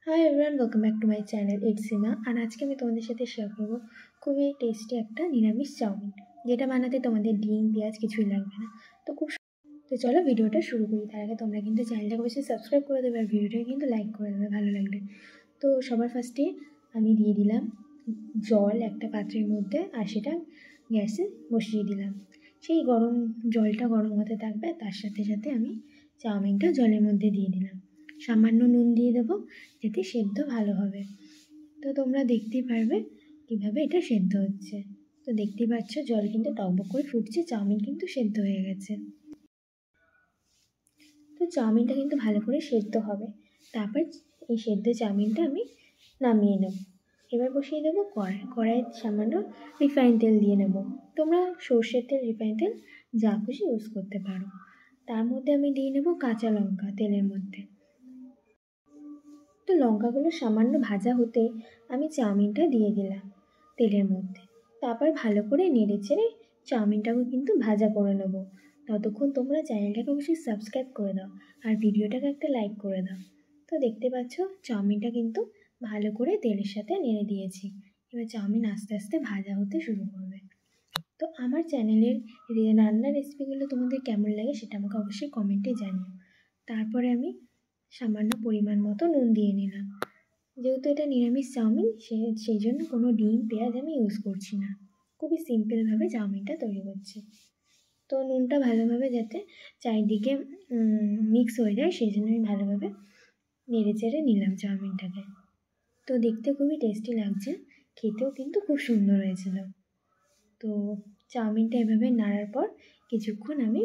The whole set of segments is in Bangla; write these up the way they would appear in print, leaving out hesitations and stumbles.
High everyone, welcome back to my channel it's Seema. আর আজকে আমি তোমাদের সাথে শেয়ার করবো খুবই টেস্টি একটা নিরামিষ চাউমিন, যেটা বানাতে তোমাদের ডিম পেঁয়াজ কিছুই লাগবে না। তো চলো ভিডিওটা শুরু করি। তার আগে তোমরা কিন্তু চ্যানেলটাকে অবশ্যই সাবস্ক্রাইব করে দেবে আর ভিডিওটাকে কিন্তু লাইক করে দেবে ভালো লাগলে। তো সবার ফার্স্টে আমি দিয়ে দিলাম জল একটা পাত্রের মধ্যে, আর সেটা গ্যাসে বসিয়ে দিলাম। সেই জলটা গরম হতে থাকবে, তার সাথে সাথে আমি চাউমিনটা জলের মধ্যে দিয়ে দিলাম। সামান্য নুন দিয়ে দেবো যাতে সেদ্ধ ভালো হবে। তো তোমরা দেখতেই পারবে কীভাবে এটা সেদ্ধ হচ্ছে। তো দেখতেই পাচ্ছ জল কিন্তু টকবক করে ফুটছে, চাউমিন কিন্তু সেদ্ধ হয়ে গেছে। তো চাউমিনটা কিন্তু ভালো করে সেদ্ধ হবে। তারপর এই সেদ্ধ চাউমিনটা আমি নামিয়ে নেব। এবার বসিয়ে দেবো কড়াইয়ে সামান্য রিফাইন তেল দিয়ে নেব। তোমরা সর্ষের তেল, রিফাইন তেল যা খুশি ইউজ করতে পারো। তার মধ্যে আমি দিয়ে নেব কাঁচা লঙ্কা তেলের মধ্যে। তো লঙ্কাগুলো সামান্য ভাজা হতে আমি চাউমিনটা দিয়ে দিলাম তেলের মধ্যে। তারপর ভালো করে নেড়ে চেড়ে চাউমিনটাকে কিন্তু ভাজা করে নেব। ততক্ষণ তোমরা চ্যানেলটাকে অবশ্যই সাবস্ক্রাইব করে দাও আর ভিডিওটাকে একটা লাইক করে দাও। তো দেখতে পাচ্ছ চাউমিনটা কিন্তু ভালো করে তেলের সাথে নেড়ে দিয়েছি। এবার চাউমিন আস্তে আস্তে ভাজা হতে শুরু করবে। তো আমার চ্যানেলের রান্নার রেসিপিগুলো তোমাদের কেমন লাগে সেটা আমাকে অবশ্যই কমেন্টে জানিও। তারপরে আমি সামান্য পরিমাণ মতো নুন দিয়ে নিলাম। যেহেতু এটা নিরামিষ চাউমিন, সেই জন্য কোনো ডিম পেঁয়াজ আমি ইউজ করছি না। খুবই সিম্পলভাবে চাউমিনটা তৈরি করছি। তো নুনটা ভালোভাবে যাতে চারিদিকে মিক্স হয়ে যায়, সেই জন্য আমি ভালোভাবে নেড়ে চেড়ে নিলাম চাউমিনটাকে। তো দেখতে খুবই টেস্টি লাগছে, খেতেও কিন্তু খুব সুন্দর হয়েছিল। তো চাউমিনটা এভাবে নাড়ার পর কিছুক্ষণ আমি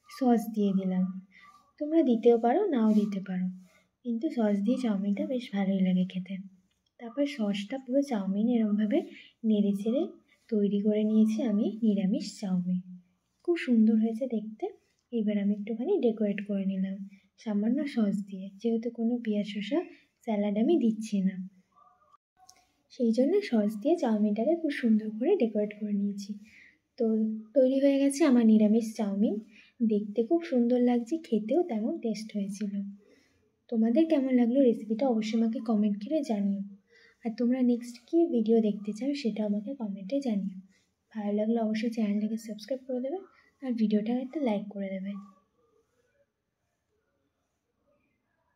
সস দিয়ে দিলাম। তোমরা দিতেও পারো, নাও দিতে পারো, কিন্তু সস দিয়ে চাউমিনটা বেশ ভালোই লাগে খেতে। তারপর সসটা পুরো চাউমিন এরমভাবে নেড়ে চেড়ে তৈরি করে নিয়েছি আমি নিরামিষ চাউমিন। খুব সুন্দর হয়েছে দেখতে। এবার আমি একটুখানি ডেকোরেট করে নিলাম সামান্য সস দিয়ে, যেহেতু কোনো পেঁয়াজ শসা স্যালাড আমি দিচ্ছি না, সেই জন্য সস দিয়ে চাউমিনটাকে খুব সুন্দর করে ডেকোরেট করে নিয়েছি। তো তৈরি হয়ে গেছে আমার নিরামিষ চাউমিন। দেখতে খুব সুন্দর লাগছে, খেতেও তেমন টেস্ট হয়েছিল। তোমাদের কেমন লাগলো রেসিপিটা অবশ্যই আমাকে কমেন্ট করে জানিও। আর তোমরা নেক্সট কী ভিডিও দেখতে চাও সেটা আমাকে কমেন্টে জানিও। ভালো লাগলে অবশ্যই চ্যানেলটাকে সাবস্ক্রাইব করে দেবে আর ভিডিওটাকে একটা লাইক করে দেবে।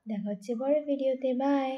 দেখা হচ্ছে পরের ভিডিওতে। বাই।